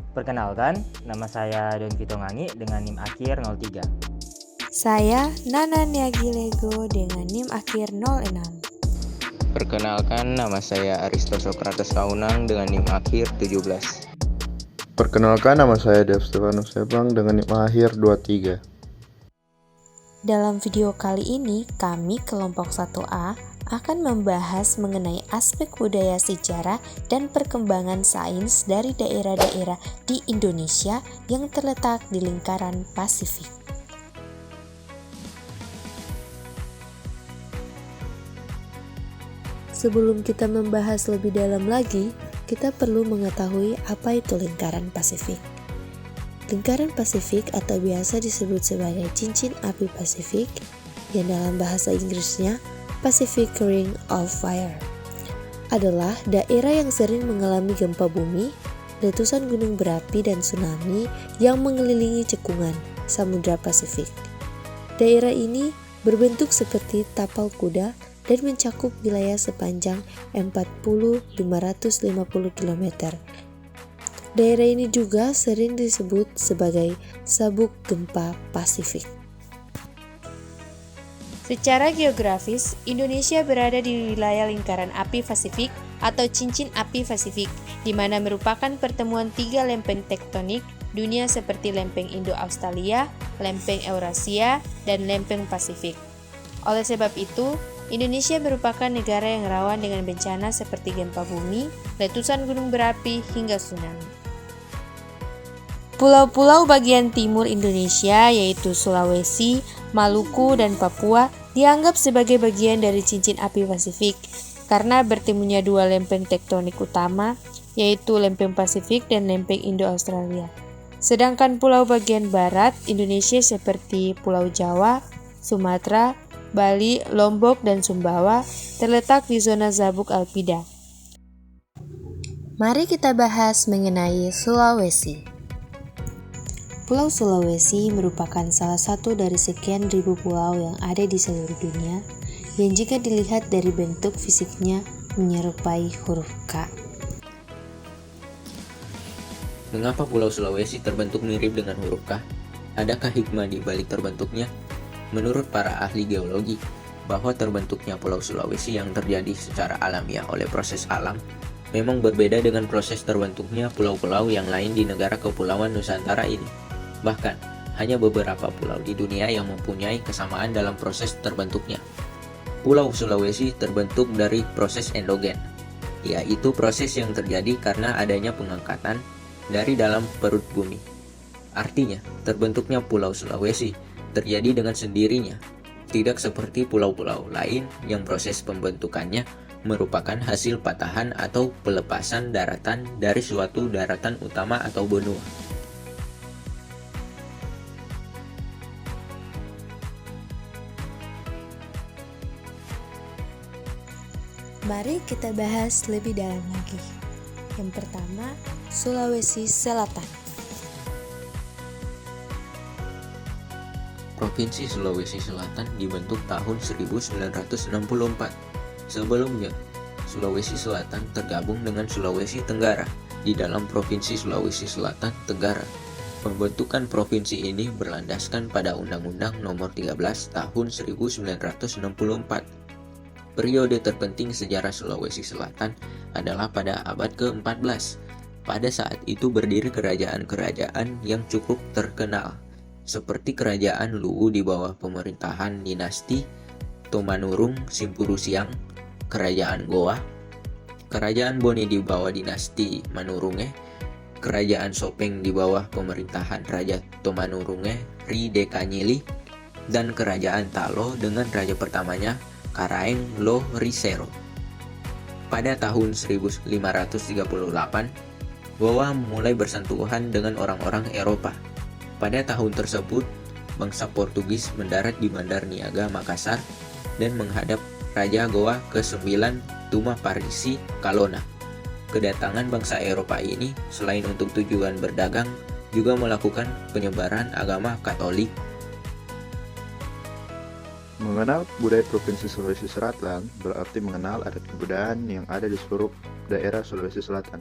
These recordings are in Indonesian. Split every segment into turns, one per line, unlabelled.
Perkenalkan, nama saya Don Kitongangi dengan NIM akhir 03.
Saya Nana Niagilego dengan NIM akhir 06.
Perkenalkan, nama saya Aristo Sokrates Kaunang dengan NIM akhir 17.
Perkenalkan, nama saya Dev Stefanus Sebang dengan NIM akhir 23.
Dalam video kali ini, kami kelompok 1A akan membahas mengenai aspek budaya sejarah dan perkembangan sains dari daerah-daerah di Indonesia yang terletak di lingkaran Pasifik. Sebelum kita membahas lebih dalam lagi, kita perlu mengetahui apa itu lingkaran Pasifik. Lingkaran Pasifik atau biasa disebut sebagai cincin api Pasifik, yang dalam bahasa Inggrisnya Pacific Ring of Fire, adalah daerah yang sering mengalami gempa bumi, letusan gunung berapi dan tsunami yang mengelilingi cekungan Samudra Pasifik. Daerah ini berbentuk seperti tapal kuda dan mencakup wilayah sepanjang 40-550 km. Daerah ini juga sering disebut sebagai sabuk gempa Pasifik. Secara geografis, Indonesia berada di wilayah lingkaran api Pasifik atau cincin api Pasifik, di mana merupakan pertemuan tiga lempeng tektonik dunia seperti lempeng Indo-Australia, lempeng Eurasia, dan lempeng Pasifik. Oleh sebab itu, Indonesia merupakan negara yang rawan dengan bencana seperti gempa bumi, letusan gunung berapi, hingga tsunami. Pulau-pulau bagian timur Indonesia yaitu Sulawesi, Maluku, dan Papua dianggap sebagai bagian dari cincin api Pasifik karena bertemunya dua lempeng tektonik utama yaitu lempeng Pasifik dan lempeng Indo-Australia. Sedangkan pulau bagian barat Indonesia seperti Pulau Jawa, Sumatera, Bali, Lombok, dan Sumbawa terletak di zona Zabuk Alpida. Mari kita bahas mengenai Sulawesi. Pulau Sulawesi merupakan salah satu dari sekian ribu pulau yang ada di seluruh dunia yang jika dilihat dari bentuk fisiknya menyerupai huruf K.
Mengapa Pulau Sulawesi terbentuk mirip dengan huruf K? Adakah hikmah di balik terbentuknya? Menurut para ahli geologi, bahwa terbentuknya Pulau Sulawesi yang terjadi secara alamiah oleh proses alam memang berbeda dengan proses terbentuknya pulau-pulau yang lain di negara kepulauan Nusantara ini. Bahkan, hanya beberapa pulau di dunia yang mempunyai kesamaan dalam proses terbentuknya. Pulau Sulawesi terbentuk dari proses endogen, yaitu proses yang terjadi karena adanya pengangkatan dari dalam perut bumi. Artinya, terbentuknya Pulau Sulawesi terjadi dengan sendirinya, tidak seperti pulau-pulau lain yang proses pembentukannya merupakan hasil patahan atau pelepasan daratan dari suatu daratan utama atau benua.
Mari kita bahas lebih dalam lagi. Yang pertama, Sulawesi Selatan.
Provinsi Sulawesi Selatan dibentuk tahun 1964. Sebelumnya, Sulawesi Selatan tergabung dengan Sulawesi Tenggara di dalam Provinsi Sulawesi Selatan Tenggara. Pembentukan provinsi ini berlandaskan pada Undang-Undang Nomor 13 Tahun 1964. Periode terpenting sejarah Sulawesi Selatan adalah pada abad ke-14. Pada saat itu berdiri kerajaan-kerajaan yang cukup terkenal, seperti Kerajaan Luwu di bawah pemerintahan dinasti Tomanurung Simpurusiang, Kerajaan Goa, Kerajaan Boni di bawah dinasti Manurunge, Kerajaan Sopeng di bawah pemerintahan Raja Tomanurunge Ri Dekanyili, dan Kerajaan Talo dengan raja pertamanya Karaeng Lo Risero. Pada tahun 1538, Goa mulai bersentuhan dengan orang-orang Eropa. Pada tahun tersebut, bangsa Portugis mendarat di Bandar Niaga Makassar dan menghadap Raja Goa ke-9 Tuma Parisi Kalona. Kedatangan bangsa Eropa ini selain untuk tujuan berdagang, juga melakukan penyebaran agama Katolik.
Mengenal budaya Provinsi Sulawesi Selatan berarti mengenal adat kebudayaan yang ada di seluruh daerah Sulawesi Selatan.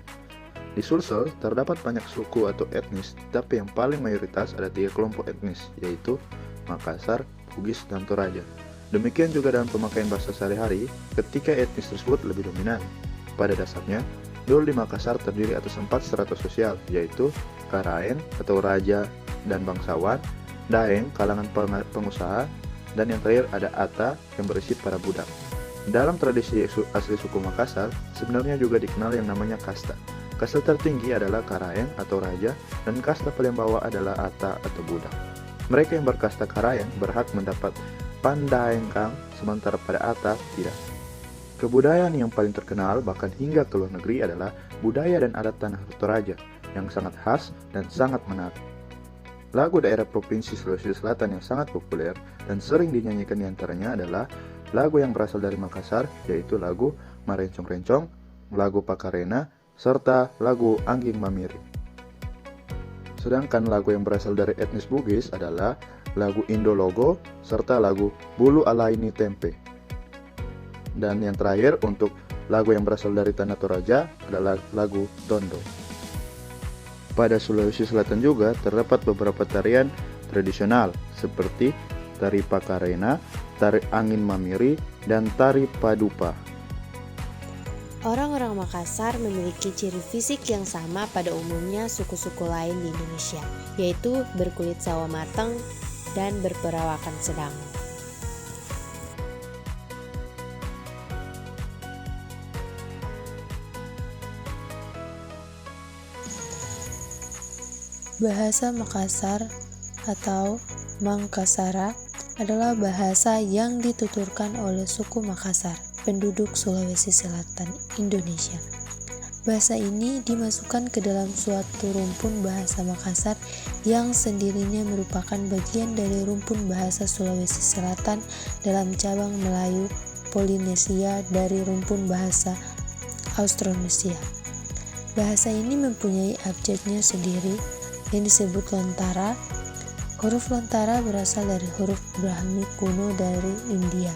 Di Sulsel terdapat banyak suku atau etnis, tapi yang paling mayoritas ada 3 kelompok etnis, yaitu Makassar, Bugis, dan Toraja. Demikian juga dalam pemakaian bahasa sehari-hari, ketika etnis tersebut lebih dominan. Pada dasarnya, Dol di Makassar terdiri atas 4 strata sosial, yaitu Karaeng atau Raja dan Bangsawan, Daeng kalangan pengusaha, dan yang terakhir ada Ata yang berisi para budak. Dalam tradisi asli suku Makassar, sebenarnya juga dikenal yang namanya kasta. Kasta tertinggi adalah Karaeng atau Raja, dan kasta paling bawah adalah Ata atau budak. Mereka yang berkasta Karaeng berhak mendapat Pandaengkang, sementara pada Ata tidak. Kebudayaan yang paling terkenal bahkan hingga ke luar negeri adalah budaya dan adat tanah Toraja yang sangat khas dan sangat menarik. Lagu daerah Provinsi Sulawesi Selatan yang sangat populer dan sering dinyanyikan diantaranya adalah lagu yang berasal dari Makassar, yaitu lagu Marencong-Rencong, lagu Pakarena, serta lagu Angging Mamiri. Sedangkan lagu yang berasal dari etnis Bugis adalah lagu Indologo, serta lagu Bulu Alaini Tempe. Dan yang terakhir untuk lagu yang berasal dari Tanah Toraja adalah lagu Tondo. Pada Sulawesi Selatan juga terdapat beberapa tarian tradisional seperti tari Pakarena, tari Angin Mamiri, dan tari Padupa.
Orang-orang Makassar memiliki ciri fisik yang sama pada umumnya suku-suku lain di Indonesia, yaitu berkulit sawo matang dan berperawakan sedang. Bahasa Makassar atau Mangkasara adalah bahasa yang dituturkan oleh suku Makassar, penduduk Sulawesi Selatan, Indonesia. Bahasa ini dimasukkan ke dalam suatu rumpun bahasa Makassar yang sendirinya merupakan bagian dari rumpun bahasa Sulawesi Selatan dalam cabang Melayu Polinesia dari rumpun bahasa Austronesia. Bahasa ini mempunyai abjadnya sendiri yang disebut lontara. Huruf lontara berasal dari huruf Brahmi kuno dari India.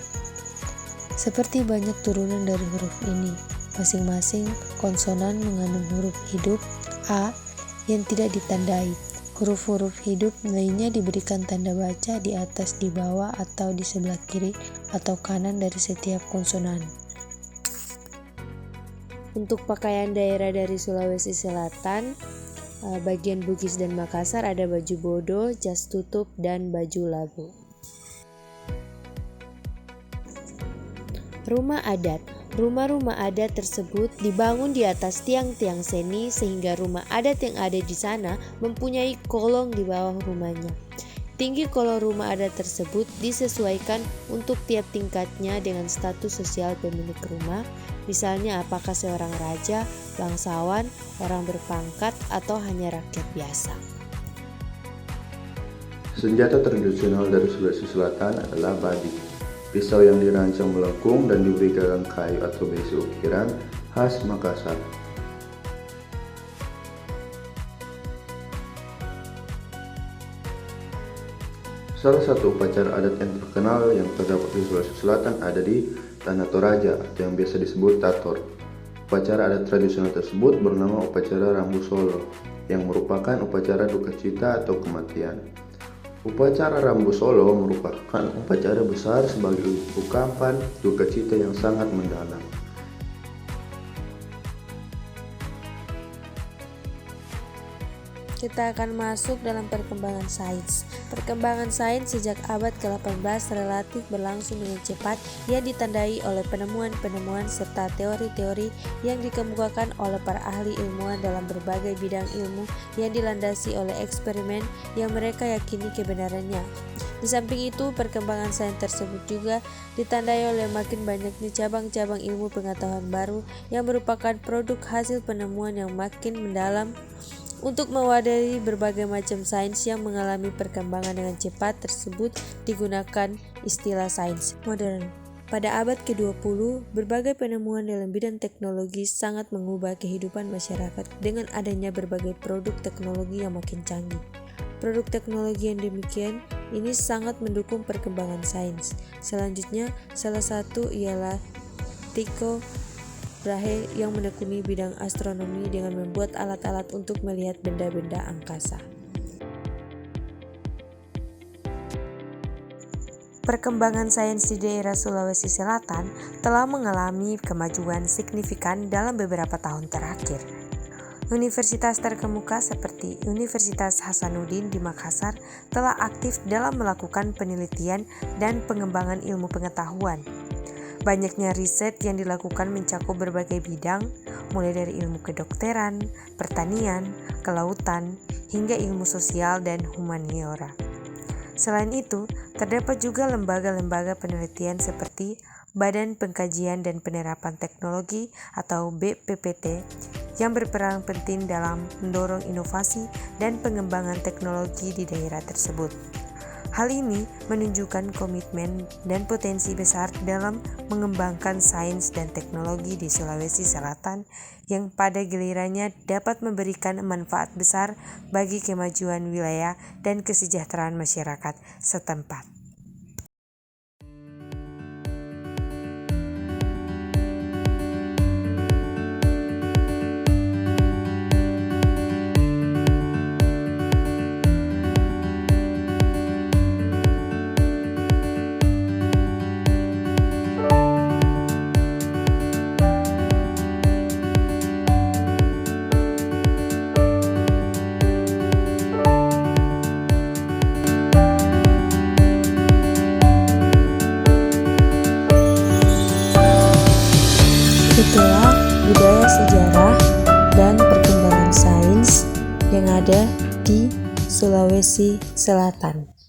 Seperti banyak turunan dari huruf ini, masing-masing konsonan mengandung huruf hidup A yang tidak ditandai. Huruf-huruf hidup lainnya diberikan tanda baca di atas, di bawah, atau di sebelah kiri atau kanan dari setiap konsonan. Untuk pakaian daerah dari Sulawesi Selatan, bagian Bugis dan Makassar ada baju bodo, jas tutup, dan baju labu. Rumah adat. Rumah-rumah adat tersebut dibangun di atas tiang-tiang seni sehingga rumah adat yang ada di sana mempunyai kolong di bawah rumahnya. Tinggi kolong rumah adat tersebut disesuaikan untuk tiap tingkatnya dengan status sosial pemilik rumah, misalnya apakah seorang raja, bangsawan, orang berpangkat, atau hanya rakyat biasa.
Senjata tradisional dari Sulawesi Selatan adalah badi. Pisau yang dirancang melengkung dan diberi gagang kayu atau besi ukiran khas Makassar. Salah satu upacara adat yang terkenal yang terdapat di Sulawesi Selatan ada di Tanah Toraja atau yang biasa disebut Tator. Upacara adat tradisional tersebut bernama upacara Rambu Solo yang merupakan upacara duka cita atau kematian. Upacara Rambu Solo merupakan upacara besar sebagai ungkapan duka cita yang sangat mendalam.
Kita akan masuk dalam perkembangan sains. Perkembangan sains sejak abad ke-18 relatif berlangsung dengan cepat yang ditandai oleh penemuan-penemuan serta teori-teori yang dikemukakan oleh para ahli ilmuwan dalam berbagai bidang ilmu yang dilandasi oleh eksperimen yang mereka yakini kebenarannya. Di samping itu, perkembangan sains tersebut juga ditandai oleh makin banyaknya cabang-cabang ilmu pengetahuan baru yang merupakan produk hasil penemuan yang makin mendalam. Untuk mewadahi berbagai macam sains yang mengalami perkembangan dengan cepat tersebut digunakan istilah sains modern. Pada abad ke-20, berbagai penemuan dalam bidang teknologi sangat mengubah kehidupan masyarakat dengan adanya berbagai produk teknologi yang makin canggih. Produk teknologi yang demikian ini sangat mendukung perkembangan sains. Selanjutnya, salah satu ialah Brahe yang menekuni bidang astronomi dengan membuat alat-alat untuk melihat benda-benda angkasa. Perkembangan sains di daerah Sulawesi Selatan telah mengalami kemajuan signifikan dalam beberapa tahun terakhir. Universitas terkemuka seperti Universitas Hasanuddin di Makassar telah aktif dalam melakukan penelitian dan pengembangan ilmu pengetahuan. Banyaknya riset yang dilakukan mencakup berbagai bidang, mulai dari ilmu kedokteran, pertanian, kelautan, hingga ilmu sosial dan humaniora. Selain itu, terdapat juga lembaga-lembaga penelitian seperti Badan Pengkajian dan Penerapan Teknologi atau BPPT yang berperan penting dalam mendorong inovasi dan pengembangan teknologi di daerah tersebut. Hal ini menunjukkan komitmen dan potensi besar dalam mengembangkan sains dan teknologi di Sulawesi Selatan yang pada gilirannya dapat memberikan manfaat besar bagi kemajuan wilayah dan kesejahteraan masyarakat setempat. Itulah budaya sejarah dan perkembangan sains yang ada di Sulawesi Selatan.